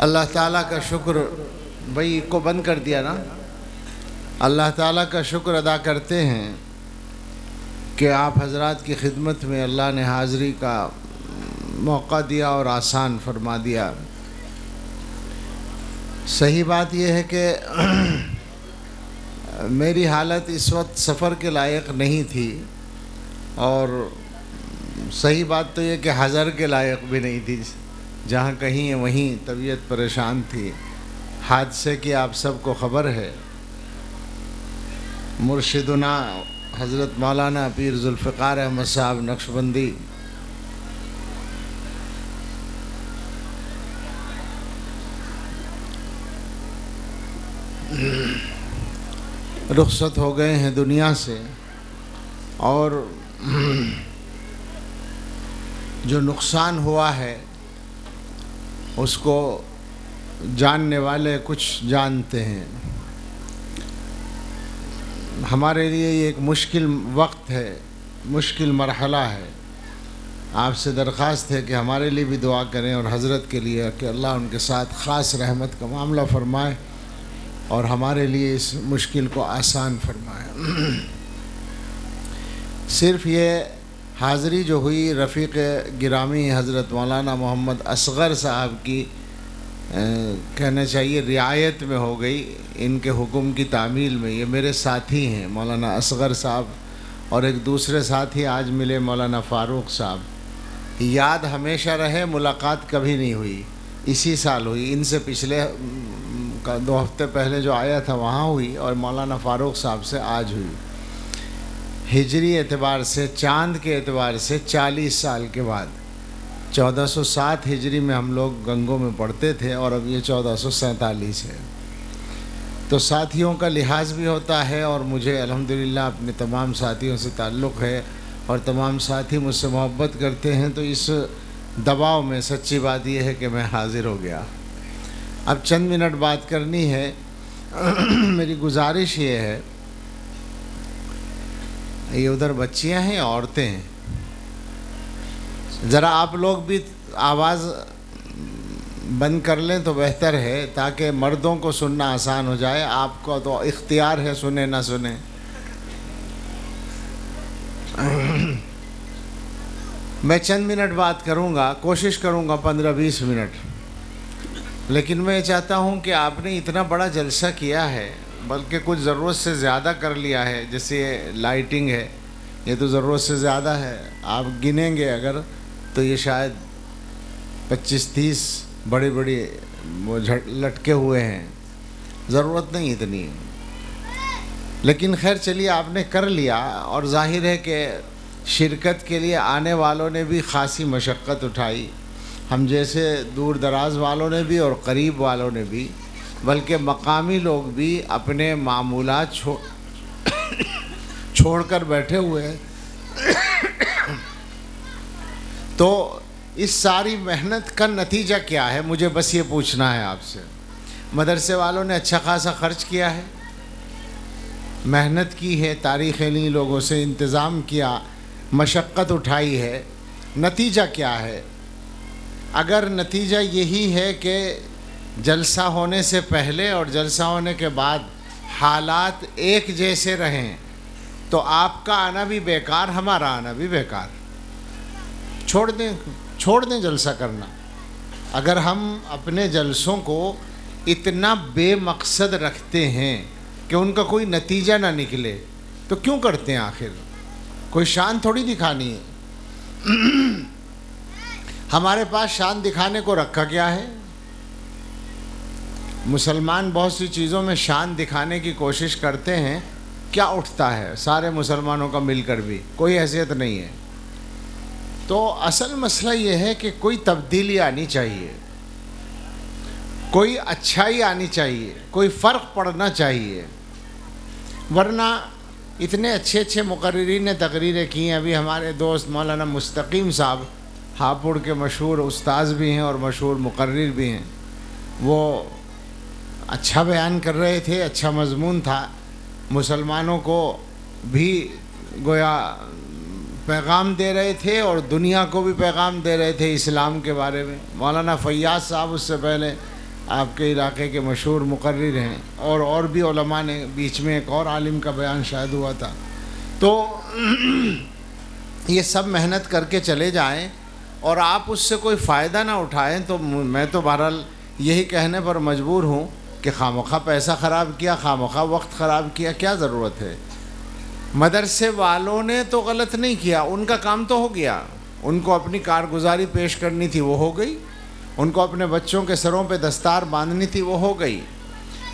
اللہ تعالیٰ کا شکر، بھائی کو بند کر دیا نا، اللہ تعالیٰ کا شکر ادا کرتے ہیں کہ آپ حضرات کی خدمت میں اللہ نے حاضری کا موقع دیا اور آسان فرما دیا۔ صحیح بات یہ ہے کہ میری حالت اس وقت سفر کے لائق نہیں تھی، اور صحیح بات تو یہ کہ حضر کے لائق بھی نہیں تھی، جہاں کہیں وہیں طبیعت پریشان تھی۔ حادثے کی آپ سب کو خبر ہے۔ مرشدنا حضرت مولانا پیر ذوالفقار احمد صاحب نقشبندی رخصت ہو گئے ہیں دنیا سے، اور جو نقصان ہوا ہے اس کو جاننے والے کچھ جانتے ہیں۔ ہمارے لیے یہ ایک مشکل وقت ہے، مشکل مرحلہ ہے۔ آپ سے درخواست ہے کہ ہمارے لیے بھی دعا کریں، اور حضرت کے لیے کہ اللہ ان کے ساتھ خاص رحمت کا معاملہ فرمائے اور ہمارے لیے اس مشکل کو آسان فرمائے۔ صرف یہ حاضری جو ہوئی رفیق گرامی حضرت مولانا محمد اصغر صاحب کی کہنا چاہیے رعایت میں ہو گئی، ان کے حکم کی تعمیل میں۔ یہ میرے ساتھی ہیں مولانا اصغر صاحب، اور ایک دوسرے ساتھی آج ملے مولانا فاروق صاحب۔ یاد ہمیشہ رہے، ملاقات کبھی نہیں ہوئی، اسی سال ہوئی۔ ان سے پچھلے 2 ہفتے پہلے جو آیا تھا وہاں ہوئی، اور مولانا فاروق صاحب سے آج ہوئی۔ ہجری اعتبار سے، چاند کے اعتبار سے 40 سال کے بعد۔ 1407 ہجری میں ہم لوگ گنگوں میں پڑھتے تھے، اور اب یہ 1447 ہے۔ تو ساتھیوں کا لحاظ بھی ہوتا ہے، اور مجھے الحمدللہ اپنے تمام ساتھیوں سے تعلق ہے، اور تمام ساتھی مجھ سے محبت کرتے ہیں۔ تو اس دباؤ میں سچی بات یہ ہے کہ میں حاضر ہو گیا۔ اب چند منٹ بات کرنی ہے۔ میری گزارش یہ ہے، یہ ادھر بچیاں ہیں، عورتیں ہیں، ذرا آپ لوگ بھی آواز بند کر لیں تو بہتر ہے، تاکہ مردوں کو سننا آسان ہو جائے۔ آپ کو تو اختیار ہے سنیں نہ سنیں۔ میں چند منٹ بات کروں گا، کوشش کروں گا 15-20 منٹ، لیکن میں چاہتا ہوں کہ آپ نے اتنا بڑا جلسہ کیا ہے، بلکہ کچھ ضرورت سے زیادہ کر لیا ہے۔ جیسے لائٹنگ ہے، یہ تو ضرورت سے زیادہ ہے۔ آپ گنیں گے اگر تو یہ شاید 25-30 بڑی وہ لٹکے ہوئے ہیں، ضرورت نہیں اتنی، لیکن خیر چلیے آپ نے کر لیا۔ اور ظاہر ہے کہ شرکت کے لیے آنے والوں نے بھی خاصی مشقت اٹھائی، ہم جیسے دور دراز والوں نے بھی اور قریب والوں نے بھی، بلکہ مقامی لوگ بھی اپنے معمولات چھوڑ کر بیٹھے ہوئے ہیں۔ تو اس ساری محنت کا نتیجہ کیا ہے، مجھے بس یہ پوچھنا ہے آپ سے۔ مدرسے والوں نے اچھا خاصا خرچ کیا ہے، محنت کی ہے، تاریخ علمی لوگوں سے انتظام کیا، مشقت اٹھائی ہے۔ نتیجہ کیا ہے؟ اگر نتیجہ یہی ہے کہ جلسہ ہونے سے پہلے اور جلسہ ہونے کے بعد حالات ایک جیسے رہیں، تو آپ کا آنا بھی بیکار، ہمارا آنا بھی بیکار۔ چھوڑ دیں جلسہ کرنا۔ اگر ہم اپنے جلسوں کو اتنا بے مقصد رکھتے ہیں کہ ان کا کوئی نتیجہ نہ نکلے، تو کیوں کرتے ہیں آخر؟ کوئی شان تھوڑی دکھانی ہے۔ ہمارے پاس شان دکھانے کو رکھا کیا ہے؟ مسلمان بہت سی چیزوں میں شان دکھانے کی کوشش کرتے ہیں، کیا اٹھتا ہے؟ سارے مسلمانوں کا مل کر بھی کوئی حیثیت نہیں ہے۔ تو اصل مسئلہ یہ ہے کہ کوئی تبدیلی آنی چاہیے، کوئی اچھائی آنی چاہیے، کوئی فرق پڑنا چاہیے، ورنہ اتنے اچھے مقررین نے تقریریں کی ہیں۔ ابھی ہمارے دوست مولانا مستقیم صاحب ہاپوڑ کے مشہور استاذ بھی ہیں اور مشہور مقرر بھی ہیں، وہ اچھا بیان کر رہے تھے، اچھا مضمون تھا، مسلمانوں کو بھی گویا پیغام دے رہے تھے اور دنیا کو بھی پیغام دے رہے تھے اسلام کے بارے میں۔ مولانا فیاض صاحب اس سے پہلے آپ کے علاقے کے مشہور مقرر ہیں، اور بھی علماء نے، بیچ میں ایک اور عالم کا بیان شاید ہوا تھا. تو یہ سب محنت کر کے چلے جائیں اور آپ اس سے کوئی فائدہ نہ اٹھائیں، تو میں تو بہرحال یہی کہنے پر مجبور ہوں کہ خواہ پیسہ خراب کیا، خواہ وقت خراب کیا، کیا ضرورت ہے. مدرسے والوں نے تو غلط نہیں کیا، ان کا کام تو ہو گیا، ان کو اپنی کارگزاری پیش کرنی تھی، وہ ہو گئی. ان کو اپنے بچوں کے سروں پہ دستار باندھنی تھی، وہ ہو گئی.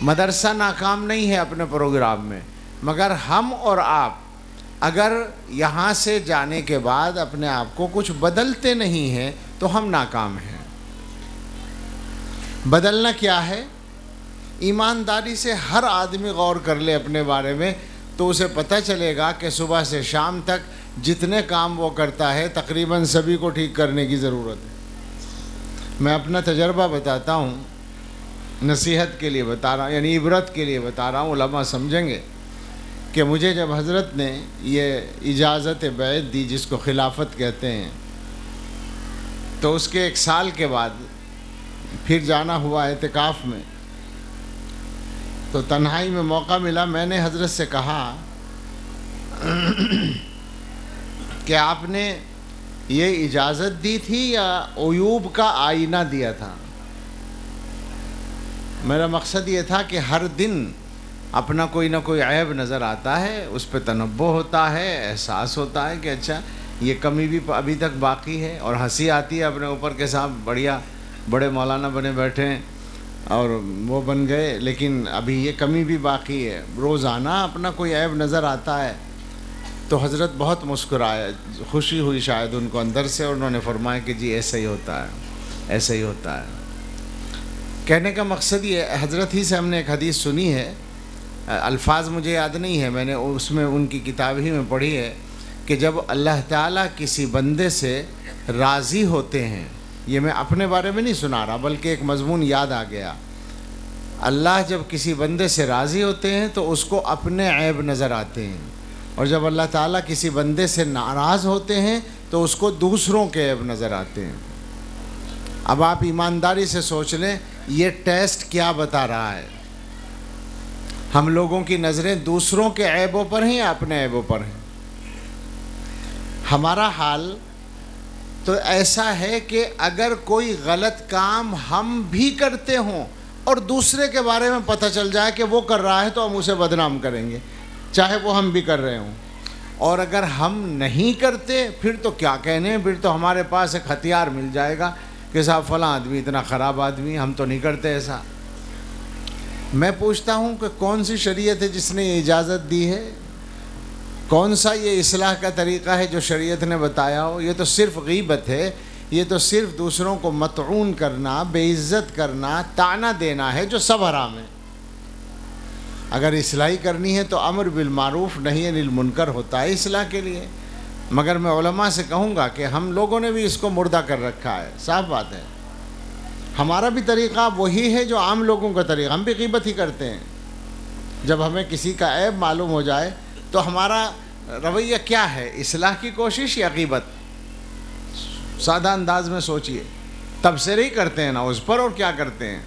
مدرسہ ناکام نہیں ہے اپنے پروگرام میں، مگر ہم اور آپ اگر یہاں سے جانے کے بعد اپنے آپ کو کچھ بدلتے نہیں ہیں تو ہم ناکام ہیں. بدلنا کیا ہے؟ ایمانداری سے ہر آدمی غور کر لے اپنے بارے میں، تو اسے پتہ چلے گا کہ صبح سے شام تک جتنے کام وہ کرتا ہے تقریباً سبھی کو ٹھیک کرنے کی ضرورت ہے. میں اپنا تجربہ بتاتا ہوں، نصیحت کے لیے بتا رہا ہوں، یعنی عبرت کے لیے بتا رہا ہوں، علماء سمجھیں گے کہ مجھے جب حضرت نے یہ اجازت بیعت دی، جس کو خلافت کہتے ہیں، تو اس کے 1 سال کے بعد پھر جانا ہوا اعتکاف میں. تو تنہائی میں موقع ملا، میں نے حضرت سے کہا کہ آپ نے یہ اجازت دی تھی یا عیوب کا آئینہ دیا تھا؟ میرا مقصد یہ تھا کہ ہر دن اپنا کوئی نہ کوئی عیب نظر آتا ہے، اس پہ تنبہ ہوتا ہے، احساس ہوتا ہے کہ اچھا یہ کمی بھی ابھی تک باقی ہے، اور ہنسی آتی ہے اپنے اوپر کہ صاحب بڑھیا بڑے مولانا بنے بیٹھے ہیں اور وہ بن گئے، لیکن ابھی یہ کمی بھی باقی ہے. روزانہ اپنا کوئی عیب نظر آتا ہے. تو حضرت بہت مسکرائے، خوشی ہوئی شاید ان کو اندر سے، اور انہوں نے فرمایا کہ جی ایسا ہی ہوتا ہے، ایسا ہی ہوتا ہے. کہنے کا مقصد یہ، حضرت ہی سے ہم نے ایک حدیث سنی ہے، الفاظ مجھے یاد نہیں ہے، میں نے اس میں ان کی کتاب ہی میں پڑھی ہے کہ جب اللہ تعالیٰ کسی بندے سے راضی ہوتے ہیں، یہ میں اپنے بارے میں نہیں سنا رہا بلکہ ایک مضمون یاد آ گیا، اللہ جب کسی بندے سے راضی ہوتے ہیں تو اس کو اپنے عیب نظر آتے ہیں، اور جب اللہ تعالیٰ کسی بندے سے ناراض ہوتے ہیں تو اس کو دوسروں کے عیب نظر آتے ہیں. اب آپ ایمانداری سے سوچ لیں یہ ٹیسٹ کیا بتا رہا ہے. ہم لوگوں کی نظریں دوسروں کے عیبوں پر ہیں یا اپنے عیبوں پر ہیں؟ ہمارا حال تو ایسا ہے کہ اگر کوئی غلط کام ہم بھی کرتے ہوں اور دوسرے کے بارے میں پتہ چل جائے کہ وہ کر رہا ہے تو ہم اسے بدنام کریں گے، چاہے وہ ہم بھی کر رہے ہوں. اور اگر ہم نہیں کرتے پھر تو کیا کہنے، پھر تو ہمارے پاس ایک ہتھیار مل جائے گا کہ صاحب فلاں آدمی اتنا خراب آدمی، ہم تو نہیں کرتے ایسا. میں پوچھتا ہوں کہ کون سی شریعت ہے جس نے یہ اجازت دی ہے؟ کون سا یہ اصلاح کا طریقہ ہے جو شریعت نے بتایا ہو؟ یہ تو صرف غیبت ہے، یہ تو صرف دوسروں کو مطعون کرنا، بے عزت کرنا، طعنہ دینا ہے، جو سب حرام ہے. اگر اصلاحی کرنی ہے تو امر بالمعروف نہی عن المنکر ہوتا ہے اصلاح کے لیے. مگر میں علماء سے کہوں گا کہ ہم لوگوں نے بھی اس کو مردہ کر رکھا ہے، صاف بات ہے. ہمارا بھی طریقہ وہی ہے جو عام لوگوں کا طریقہ، ہم بھی غیبت ہی کرتے ہیں. جب ہمیں کسی کا عیب معلوم ہو جائے تو ہمارا رویہ کیا ہے؟ اصلاح کی کوشش یا غیبت؟ سادہ انداز میں سوچئے. تبصرے ہی کرتے ہیں نا اس پر، اور کیا کرتے ہیں؟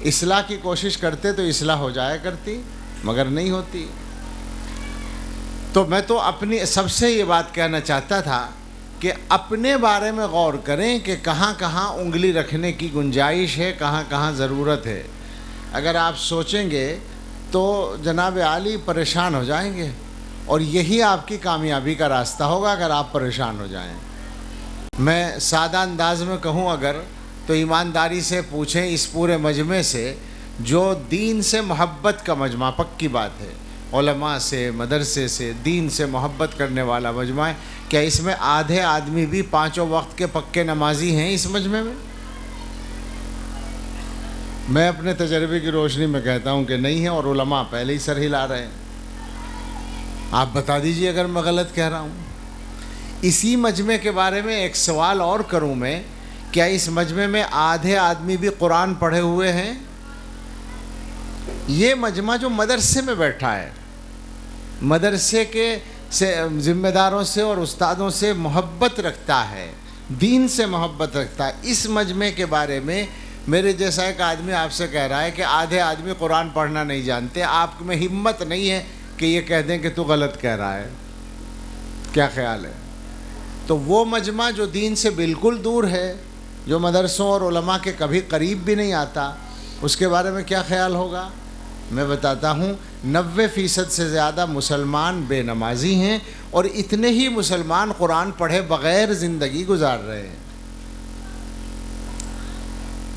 اصلاح کی کوشش کرتے تو اصلاح ہو جایا کرتی، مگر نہیں ہوتی. تو میں تو اپنی سب سے یہ بات کہنا چاہتا تھا کہ اپنے بارے میں غور کریں کہ کہاں کہاں انگلی رکھنے کی گنجائش ہے، کہاں کہاں ضرورت ہے. اگر آپ سوچیں گے تو جناب عالی پریشان ہو جائیں گے، اور یہی آپ کی کامیابی کا راستہ ہوگا اگر آپ پریشان ہو جائیں. میں سادہ انداز میں کہوں اگر تو ایمانداری سے پوچھیں اس پورے مجمع سے جو دین سے محبت کا مجمع، پکی بات ہے، علماء سے، مدرسے سے، دین سے محبت کرنے والا مجمع ہے، کیا اس میں آدھے آدمی بھی 5 وقت کے پکے نمازی ہیں اس مجمع میں؟ میں اپنے تجربے کی روشنی میں کہتا ہوں کہ نہیں ہے، اور علماء پہلے ہی سر ہلا رہے ہیں. آپ بتا دیجئے اگر میں غلط کہہ رہا ہوں. اسی مجمع کے بارے میں ایک سوال اور کروں میں، کیا اس مجمع میں آدھے آدمی بھی قرآن پڑھے ہوئے ہیں؟ یہ مجمع جو مدرسے میں بیٹھا ہے، مدرسے کے ذمہ داروں سے اور استادوں سے محبت رکھتا ہے، دین سے محبت رکھتا ہے، اس مجمع کے بارے میں میرے جیسا ایک آدمی آپ سے کہہ رہا ہے کہ آدھے آدمی قرآن پڑھنا نہیں جانتے، آپ میں ہمت نہیں ہے کہ یہ کہہ دیں کہ تو غلط کہہ رہا ہے. کیا خیال ہے؟ تو وہ مجمع جو دین سے بالکل دور ہے، جو مدرسوں اور علماء کے کبھی قریب بھی نہیں آتا، اس کے بارے میں کیا خیال ہوگا؟ میں بتاتا ہوں، 90% سے زیادہ مسلمان بے نمازی ہیں، اور اتنے ہی مسلمان قرآن پڑھے بغیر زندگی گزار رہے ہیں.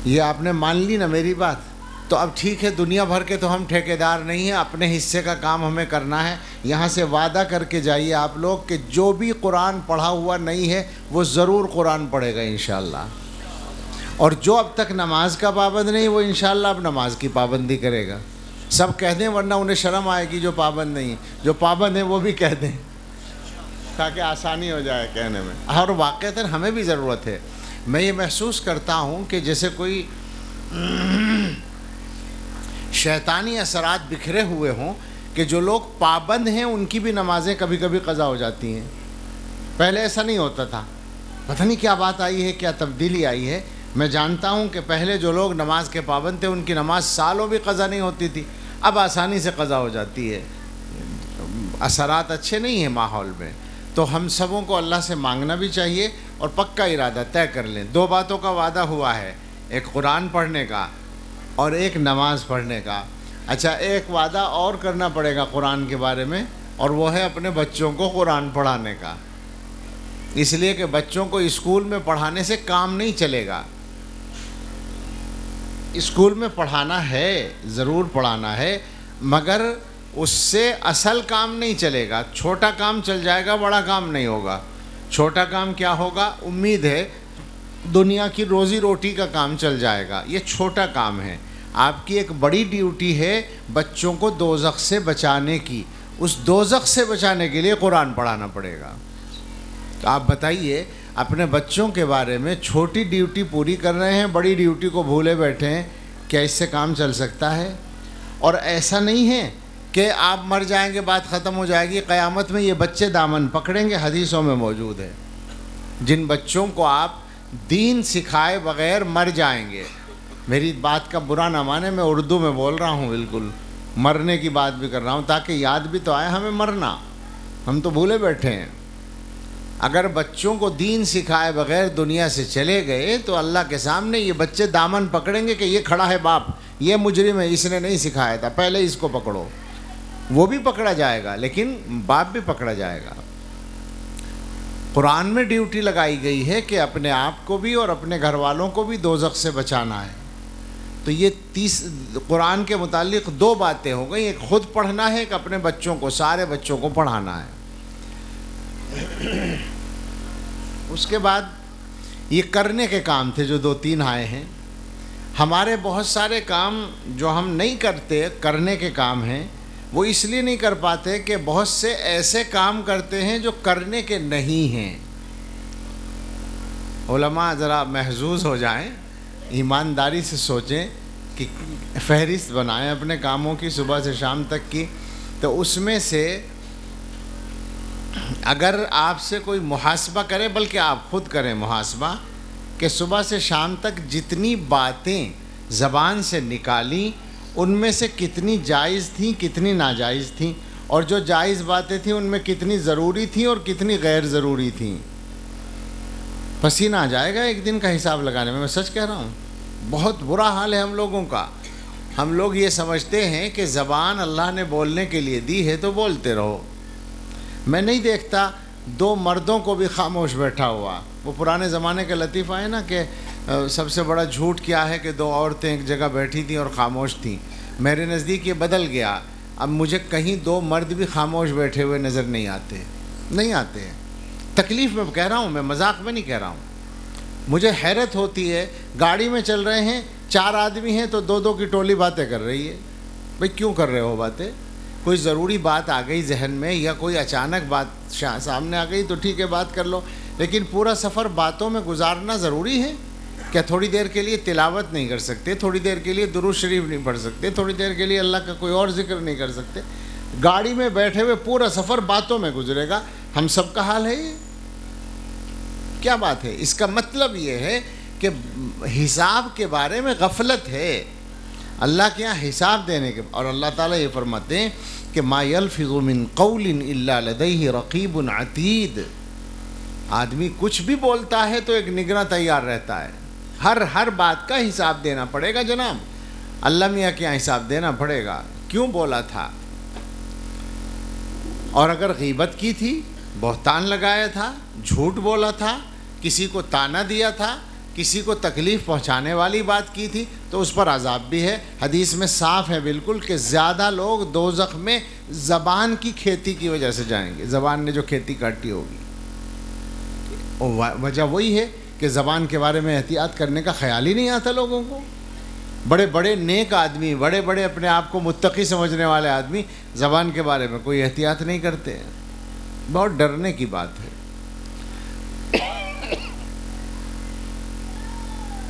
یہ آپ نے مان لی نا میری بات؟ تو اب ٹھیک ہے، دنیا بھر کے تو ہم ٹھیکیدار نہیں ہیں، اپنے حصے کا کام ہمیں کرنا ہے. یہاں سے وعدہ کر کے جائیے آپ لوگ کہ جو بھی قرآن پڑھا ہوا نہیں ہے وہ ضرور قرآن پڑھے گا انشاءاللہ. اور جو اب تک نماز کا پابند نہیں، وہ انشاءاللہ اب نماز کی پابندی کرے گا. سب کہہ دیں ورنہ انہیں شرم آئے گی جو پابند نہیں ہیں. جو پابند ہیں وہ بھی کہہ دیں تاکہ آسانی ہو جائے کہنے میں. اور واقعتاً ہمیں بھی ضرورت ہے. میں یہ محسوس کرتا ہوں کہ جیسے کوئی شیطانی اثرات بکھرے ہوئے ہوں کہ جو لوگ پابند ہیں ان کی بھی نمازیں کبھی کبھی قضا ہو جاتی ہیں. پہلے ایسا نہیں ہوتا تھا. پتہ نہیں کیا بات آئی ہے، کیا تبدیلی آئی ہے. میں جانتا ہوں کہ پہلے جو لوگ نماز کے پابند تھے ان کی نماز سالوں بھی قضا نہیں ہوتی تھی، اب آسانی سے قضا ہو جاتی ہے. اثرات اچھے نہیں ہیں ماحول میں. تو ہم سبوں کو اللہ سے مانگنا بھی چاہیے اور پکا ارادہ طے کر لیں. 2 باتوں کا وعدہ ہوا ہے، ایک قرآن پڑھنے کا اور ایک نماز پڑھنے کا. اچھا، ایک وعدہ اور کرنا پڑے گا قرآن کے بارے میں، اور وہ ہے اپنے بچوں کو قرآن پڑھانے کا. اس لیے کہ بچوں کو اسکول میں پڑھانے سے کام نہیں چلے گا. اسکول میں پڑھانا ہے، ضرور پڑھانا ہے، مگر اس سے اصل کام نہیں چلے گا. چھوٹا کام چل جائے گا، بڑا کام نہیں ہوگا. چھوٹا کام کیا ہوگا؟ امید ہے دنیا کی روزی روٹی کا کام چل جائے گا. یہ چھوٹا کام ہے. آپ کی ایک بڑی ڈیوٹی ہے بچوں کو دوزخ سے بچانے کی. اس دوزخ سے بچانے کے لیے قرآن پڑھانا پڑے گا. تو آپ بتائیے اپنے بچوں کے بارے میں، چھوٹی ڈیوٹی پوری کر رہے ہیں، بڑی ڈیوٹی کو بھولے بیٹھے ہیں. کیا اس سے کام چل سکتا ہے؟ اور ایسا نہیں ہے کہ آپ مر جائیں گے بات ختم ہو جائے گی. قیامت میں یہ بچے دامن پکڑیں گے. حدیثوں میں موجود ہے جن بچوں کو آپ دین سکھائے بغیر مر جائیں گے. میری بات کا برا نہ مانے، میں اردو میں بول رہا ہوں، بالکل مرنے کی بات بھی کر رہا ہوں تاکہ یاد بھی تو آئے ہمیں مرنا. ہم تو بھولے بیٹھے ہیں. اگر بچوں کو دین سکھائے بغیر دنیا سے چلے گئے تو اللہ کے سامنے یہ بچے دامن پکڑیں گے کہ یہ کھڑا ہے باپ، یہ مجرم ہے، اس نے نہیں سکھایا تھا، پہلے اس کو پکڑو. وہ بھی پکڑا جائے گا لیکن باپ بھی پکڑا جائے گا. قرآن میں ڈیوٹی لگائی گئی ہے کہ اپنے آپ کو بھی اور اپنے گھر والوں کو بھی دوزخ سے بچانا ہے. تو یہ قرآن کے متعلق 2 باتیں ہو گئی. ایک خود پڑھنا ہے، ایک اپنے بچوں کو، سارے بچوں کو پڑھانا ہے. اس کے بعد یہ کرنے کے کام تھے جو 2-3 آئے ہیں. ہمارے بہت سارے کام جو ہم نہیں کرتے، کرنے کے کام ہیں، وہ اس لیے نہیں کر پاتے کہ بہت سے ایسے کام کرتے ہیں جو کرنے کے نہیں ہیں. علماء ذرا محظوظ ہو جائیں، ایمانداری سے سوچیں کہ فہرست بنائیں اپنے کاموں کی صبح سے شام تک کی. تو اس میں سے اگر آپ سے کوئی محاسبہ کرے، بلکہ آپ خود کریں محاسبہ، کہ صبح سے شام تک جتنی باتیں زبان سے نکالیں ان میں سے کتنی جائز تھیں، کتنی ناجائز تھیں، اور جو جائز باتیں تھیں ان میں کتنی ضروری تھیں اور کتنی غیر ضروری تھیں. پسینہ آ جائے گا ایک دن کا حساب لگانے میں سچ کہہ رہا ہوں. بہت برا حال ہے ہم لوگوں کا. ہم لوگ یہ سمجھتے ہیں کہ زبان اللہ نے بولنے کے لیے دی ہے تو بولتے رہو. میں نہیں دیکھتا 2 مردوں کو بھی خاموش بیٹھا ہوا. وہ پرانے زمانے کا لطیفہ ہے نا کہ سب سے بڑا جھوٹ کیا ہے کہ 2 عورتیں ایک جگہ بیٹھی تھیں اور خاموش تھیں. میرے نزدیک یہ بدل گیا. اب مجھے کہیں 2 مرد بھی خاموش بیٹھے ہوئے نظر نہیں آتے ہیں. تکلیف میں کہہ رہا ہوں، میں مذاق میں نہیں کہہ رہا ہوں. مجھے حیرت ہوتی ہے، گاڑی میں چل رہے ہیں، 4 آدمی ہیں تو 2 کی ٹولی باتیں کر رہی ہے. بھئی کیوں کر رہے ہو باتیں؟ کوئی ضروری بات آ گئی ذہن میں یا کوئی اچانک بات سامنے آ گئی تو ٹھیک ہے بات کر لو، لیکن پورا سفر باتوں میں گزارنا ضروری ہے کیا؟ تھوڑی دیر کے لیے تلاوت نہیں کر سکتے؟ تھوڑی دیر کے لیے درود شریف نہیں پڑھ سکتے؟ تھوڑی دیر کے لیے اللہ کا کوئی اور ذکر نہیں کر سکتے؟ گاڑی میں بیٹھے ہوئے پورا سفر باتوں میں گزرے گا. ہم سب کا حال ہے یہ. کیا بات ہے؟ اس کا مطلب یہ ہے کہ حساب کے بارے میں غفلت ہے، اللہ کے یہاں حساب دینے کے، اور اللہ تعالیٰ یہ فرماتے ہیں کہ ما یلفظ من قول الا لدیہ رقیب عتید، آدمی کچھ بھی بولتا ہے تو ایک نگراں تیار رہتا ہے، ہر بات کا حساب دینا پڑے گا جناب، اللہ میاں کے یہاں حساب دینا پڑے گا، کیوں بولا تھا، اور اگر غیبت کی تھی، بہتان لگایا تھا، جھوٹ بولا تھا، کسی کو طعنہ دیا تھا، کسی کو تکلیف پہنچانے والی بات کی تھی، تو اس پر عذاب بھی ہے۔ حدیث میں صاف ہے بالکل کہ زیادہ لوگ دوزخ میں زبان کی کھیتی کی وجہ سے جائیں گے، زبان نے جو کھیتی کاٹی ہوگی، وجہ وہی ہے کہ زبان کے بارے میں احتیاط کرنے کا خیال ہی نہیں آتا لوگوں کو۔ بڑے بڑے نیک آدمی، بڑے بڑے اپنے آپ کو متقی سمجھنے والے آدمی زبان کے بارے میں کوئی احتیاط نہیں کرتے ہیں، بہت ڈرنے کی بات ہے۔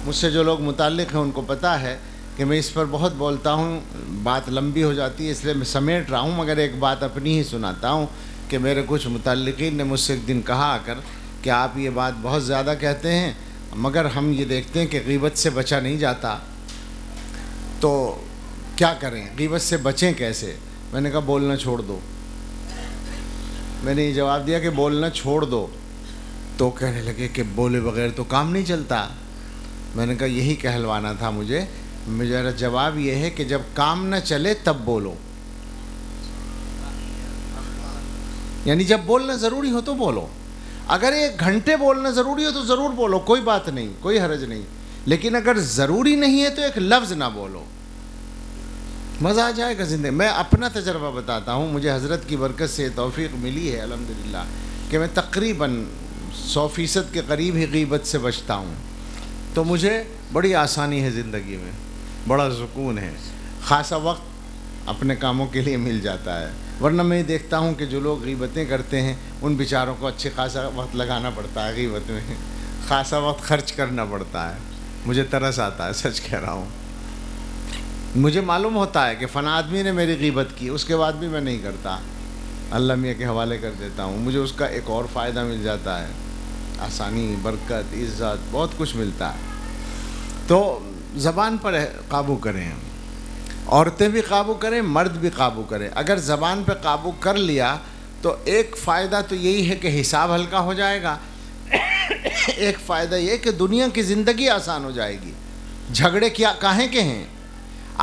مجھ سے جو لوگ متعلق ہیں ان کو پتہ ہے کہ میں اس پر بہت بولتا ہوں، بات لمبی ہو جاتی ہے، اس لیے میں سمیٹ رہا ہوں، مگر ایک بات اپنی ہی سناتا ہوں کہ میرے کچھ متعلقین نے مجھ سے ایک دن کہا آ کر کہ آپ یہ بات بہت زیادہ کہتے ہیں، مگر ہم یہ دیکھتے ہیں کہ غیبت سے بچا نہیں جاتا، تو کیا کریں، غیبت سے بچیں کیسے؟ میں نے کہا بولنا چھوڑ دو، میں نے یہ جواب دیا کہ بولنا چھوڑ دو، تو کہنے لگے کہ بولے بغیر تو کام نہیں چلتا۔ میں نے کہا یہی کہلوانا تھا مجھے، میرا جواب یہ ہے کہ جب کام نہ چلے تب بولو، یعنی جب بولنا ضروری ہو تو بولو، اگر 1 گھنٹے بولنا ضروری ہو تو ضرور بولو، کوئی بات نہیں، کوئی حرج نہیں، لیکن اگر ضروری نہیں ہے تو ایک لفظ نہ بولو، مزہ آ جائے گا زندگی۔ میں اپنا تجربہ بتاتا ہوں، مجھے حضرت کی برکت سے توفیق ملی ہے الحمدللہ کہ میں تقریباً 100% کے قریب ہی غیبت سے بچتا ہوں، تو مجھے بڑی آسانی ہے زندگی میں، بڑا سکون ہے، خاصا وقت اپنے کاموں کے لیے مل جاتا ہے، ورنہ میں دیکھتا ہوں کہ جو لوگ غیبتیں کرتے ہیں ان بیچاروں کو اچھے خاصا وقت لگانا پڑتا ہے، غیبت میں خاصا وقت خرچ کرنا پڑتا ہے، مجھے ترس آتا ہے، سچ کہہ رہا ہوں۔ مجھے معلوم ہوتا ہے کہ فلاں آدمی نے میری غیبت کی، اس کے بعد بھی میں نہیں کرتا، اللہ میاں کے حوالے کر دیتا ہوں، مجھے اس کا ایک اور فائدہ مل جاتا ہے، آسانی، برکت، عزت، بہت کچھ ملتا ہے۔ تو زبان پر قابو کریں، عورتیں بھی قابو کریں، مرد بھی قابو کریں۔ اگر زبان پہ قابو کر لیا تو ایک فائدہ تو یہی ہے کہ حساب ہلکا ہو جائے گا، ایک فائدہ یہ کہ دنیا کی زندگی آسان ہو جائے گی۔ جھگڑے کیا کاہیں کے ہیں؟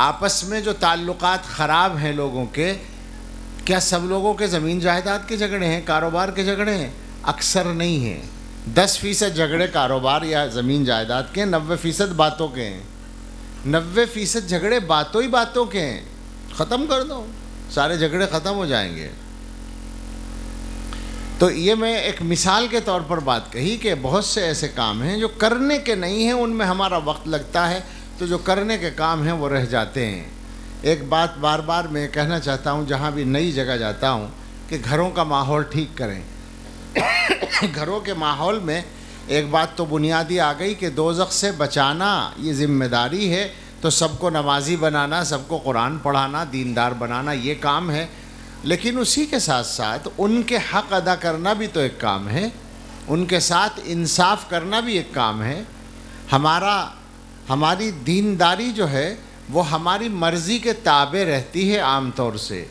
آپس میں جو تعلقات خراب ہیں لوگوں کے، کیا سب لوگوں کے زمین جائیداد کے جھگڑے ہیں، کاروبار کے جھگڑے ہیں؟ اکثر نہیں ہیں۔ 10% جھگڑے کاروبار یا زمین جائیداد کے ہیں، 90% باتوں کے ہیں۔ 90% جھگڑے باتوں ہی باتوں کے ہیں، ختم کر دو، سارے جھگڑے ختم ہو جائیں گے۔ تو یہ میں ایک مثال کے طور پر بات کہی کہ بہت سے ایسے کام ہیں جو کرنے کے نہیں ہیں، ان میں ہمارا وقت لگتا ہے، تو جو کرنے کے کام ہیں وہ رہ جاتے ہیں۔ ایک بات بار بار میں کہنا چاہتا ہوں، جہاں بھی نئی جگہ جاتا ہوں، کہ گھروں کا ماحول ٹھیک کریں۔ گھروں کے ماحول میں ایک بات تو بنیادی آ گئی کہ دوزخ سے بچانا یہ ذمہ داری ہے، تو سب کو نمازی بنانا، سب کو قرآن پڑھانا، دیندار بنانا یہ کام ہے، لیکن اسی کے ساتھ ساتھ ان کے حق ادا کرنا بھی تو ایک کام ہے، ان کے ساتھ انصاف کرنا بھی ایک کام ہے۔ ہماری دینداری جو ہے وہ ہماری مرضی کے تابع رہتی ہے عام طور سے،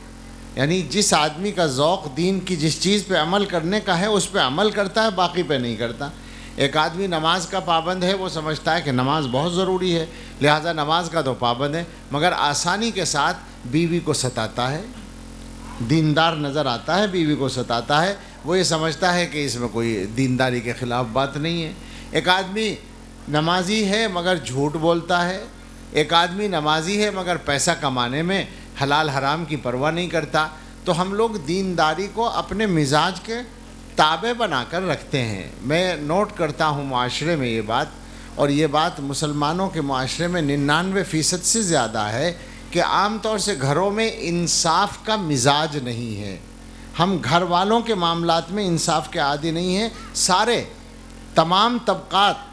یعنی جس آدمی کا ذوق دین کی جس چیز پہ عمل کرنے کا ہے اس پہ عمل کرتا ہے، باقی پہ نہیں کرتا۔ ایک آدمی نماز کا پابند ہے، وہ سمجھتا ہے کہ نماز بہت ضروری ہے، لہٰذا نماز کا تو پابند ہے، مگر آسانی کے ساتھ بیوی کو ستاتا ہے، دیندار نظر آتا ہے، بیوی کو ستاتا ہے، وہ یہ سمجھتا ہے کہ اس میں کوئی دینداری کے خلاف بات نہیں ہے۔ ایک آدمی نمازی ہے مگر جھوٹ بولتا ہے، ایک آدمی نمازی ہے مگر پیسہ کمانے میں حلال حرام کی پرواہ نہیں کرتا۔ تو ہم لوگ دینداری کو اپنے مزاج کے تابع بنا کر رکھتے ہیں۔ میں نوٹ کرتا ہوں معاشرے میں یہ بات، اور یہ بات مسلمانوں کے معاشرے میں 99% سے زیادہ ہے، کہ عام طور سے گھروں میں انصاف کا مزاج نہیں ہے۔ ہم گھر والوں کے معاملات میں انصاف کے عادی نہیں ہیں، سارے تمام طبقات۔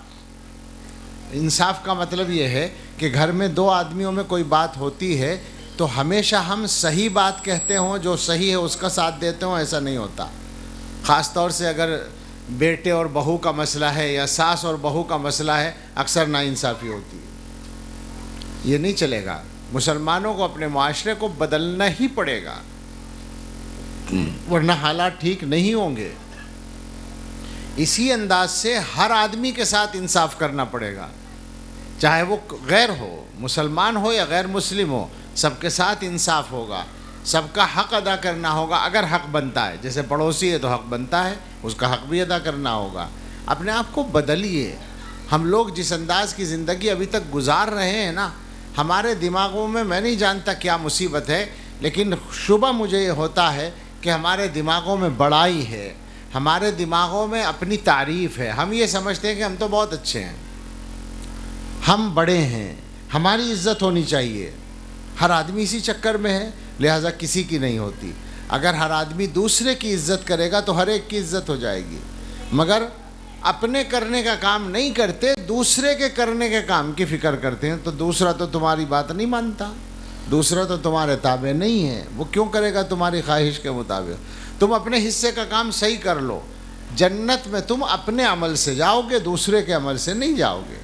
انصاف کا مطلب یہ ہے کہ گھر میں 2 آدمیوں میں کوئی بات ہوتی ہے تو ہمیشہ ہم صحیح بات کہتے ہوں، جو صحیح ہے اس کا ساتھ دیتے ہوں، ایسا نہیں ہوتا۔ خاص طور سے اگر بیٹے اور بہو کا مسئلہ ہے یا ساس اور بہو کا مسئلہ ہے، اکثر ناانصافی ہوتی ہے۔ یہ نہیں چلے گا، مسلمانوں کو اپنے معاشرے کو بدلنا ہی پڑے گا، ورنہ حالات ٹھیک نہیں ہوں گے۔ اسی انداز سے ہر آدمی کے ساتھ انصاف کرنا پڑے گا، چاہے وہ غیر ہو، مسلمان ہو یا غیر مسلم ہو، سب کے ساتھ انصاف ہوگا، سب کا حق ادا کرنا ہوگا اگر حق بنتا ہے۔ جیسے پڑوسی ہے تو حق بنتا ہے، اس کا حق بھی ادا کرنا ہوگا۔ اپنے آپ کو بدلیے۔ ہم لوگ جس انداز کی زندگی ابھی تک گزار رہے ہیں نا، ہمارے دماغوں میں نہیں جانتا کیا مصیبت ہے، لیکن شبہ مجھے یہ ہوتا ہے کہ ہمارے دماغوں میں بڑائی ہے، ہمارے دماغوں میں اپنی تعریف ہے۔ ہم یہ سمجھتے ہیں کہ ہم تو بہت اچھے ہیں، ہم بڑے ہیں، ہماری عزت ہونی چاہیے۔ ہر آدمی اسی چکر میں ہے، لہٰذا کسی کی نہیں ہوتی۔ اگر ہر آدمی دوسرے کی عزت کرے گا تو ہر ایک کی عزت ہو جائے گی، مگر اپنے کرنے کا کام نہیں کرتے، دوسرے کے کرنے کے کام کی فکر کرتے ہیں، تو دوسرا تو تمہاری بات نہیں مانتا، دوسرا تو تمہارے تابع نہیں ہے، وہ کیوں کرے گا تمہاری خواہش کے مطابق؟ تم اپنے حصے کا کام صحیح کر لو، جنت میں تم اپنے عمل سے جاؤ گے، دوسرے کے عمل سے نہیں جاؤ گے۔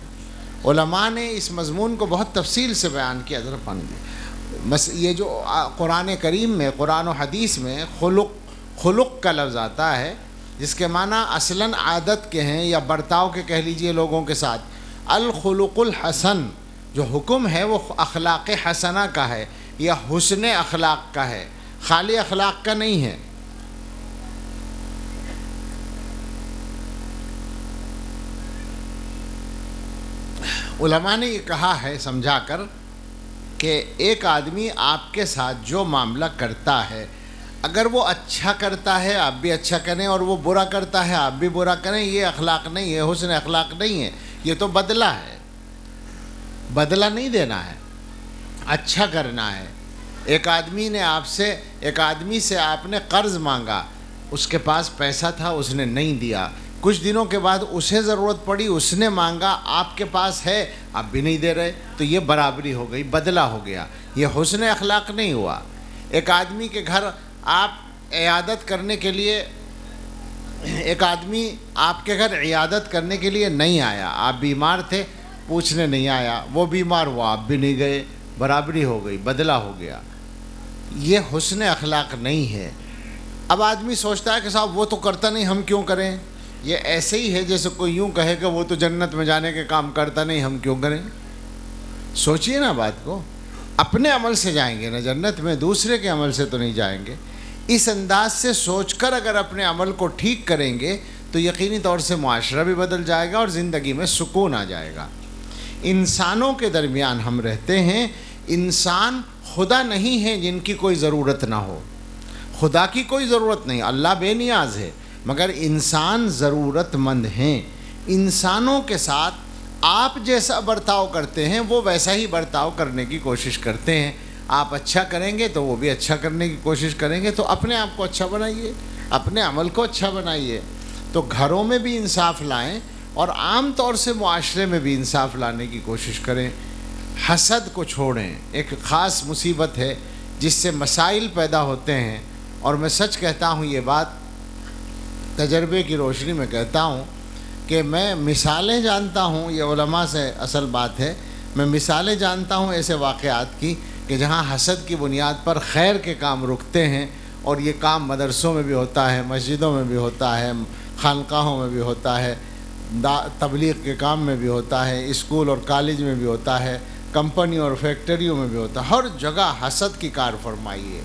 علماء نے اس مضمون کو بہت تفصیل سے بیان کیا۔ ذرا پانی دیں۔ بس یہ جو قرآن کریم میں، قرآن و حدیث میں خلق کا لفظ آتا ہے، جس کے معنی اصلاً عادت کے ہیں یا برتاؤ کے کہہ لیجئے لوگوں کے ساتھ۔ الخلق الحسن جو حکم ہے وہ اخلاق حسنہ کا ہے یا حسن اخلاق کا ہے، خالی اخلاق کا نہیں ہے۔ علماء نے یہ کہا ہے سمجھا کر کہ ایک آدمی آپ کے ساتھ جو معاملہ کرتا ہے، اگر وہ اچھا کرتا ہے آپ بھی اچھا کریں، اور وہ برا کرتا ہے آپ بھی برا کریں، یہ اخلاق نہیں ہے، حسن اخلاق نہیں ہے، یہ تو بدلہ ہے۔ بدلہ نہیں دینا ہے، اچھا کرنا ہے۔ ایک آدمی سے آپ نے قرض مانگا، اس کے پاس پیسہ تھا، اس نے نہیں دیا، کچھ دنوں کے بعد اسے ضرورت پڑی، اس نے مانگا، آپ کے پاس ہے، آپ بھی نہیں دے رہے، تو یہ برابری ہو گئی، بدلہ ہو گیا، یہ حسن اخلاق نہیں ہوا۔ ایک آدمی کے گھر آپ عیادت کرنے کے لیے، ایک آدمی آپ کے گھر عیادت کرنے کے لیے نہیں آیا، آپ بیمار تھے، پوچھنے نہیں آیا، وہ بیمار ہوا، آپ بھی نہیں گئے، برابری ہو گئی، بدلہ ہو گیا۔ یہ حسن اخلاق نہیں ہے۔ اب آدمی سوچتا ہے کہ صاحب وہ تو کرتا نہیں، ہم کیوں کریں؟ یہ ایسے ہی ہے جیسے کوئی یوں کہے کہ وہ تو جنت میں جانے کے کام کرتا نہیں، ہم کیوں کریں؟ سوچئے نا بات کو، اپنے عمل سے جائیں گے نا جنت میں، دوسرے کے عمل سے تو نہیں جائیں گے۔ اس انداز سے سوچ کر اگر اپنے عمل کو ٹھیک کریں گے تو یقینی طور سے معاشرہ بھی بدل جائے گا اور زندگی میں سکون آ جائے گا۔ انسانوں کے درمیان ہم رہتے ہیں، انسان خدا نہیں ہے جن کی کوئی ضرورت نہ ہو، خدا کی کوئی ضرورت نہیں، اللہ بے نیاز ہے، مگر انسان ضرورت مند ہیں۔ انسانوں کے ساتھ آپ جیسا برتاؤ کرتے ہیں وہ ویسا ہی برتاؤ کرنے کی کوشش کرتے ہیں۔ آپ اچھا کریں گے تو وہ بھی اچھا کرنے کی کوشش کریں گے، تو اپنے آپ کو اچھا بنائیے، اپنے عمل کو اچھا بنائیے۔ تو گھروں میں بھی انصاف لائیں اور عام طور سے معاشرے میں بھی انصاف لانے کی کوشش کریں۔ حسد کو چھوڑیں، ایک خاص مصیبت ہے جس سے مسائل پیدا ہوتے ہیں، اور میں سچ کہتا ہوں، یہ بات تجربے کی روشنی میں کہتا ہوں کہ میں مثالیں جانتا ہوں، یہ علماء سے اصل بات ہے، میں مثالیں جانتا ہوں ایسے واقعات کی کہ جہاں حسد کی بنیاد پر خیر کے کام رکتے ہیں، اور یہ کام مدرسوں میں بھی ہوتا ہے، مسجدوں میں بھی ہوتا ہے، خانقاہوں میں بھی ہوتا ہے، تبلیغ کے کام میں بھی ہوتا ہے، اسکول اور کالج میں بھی ہوتا ہے، کمپنی اور فیکٹریوں میں بھی ہوتا ہے، ہر جگہ حسد کی کار فرمائی ہے۔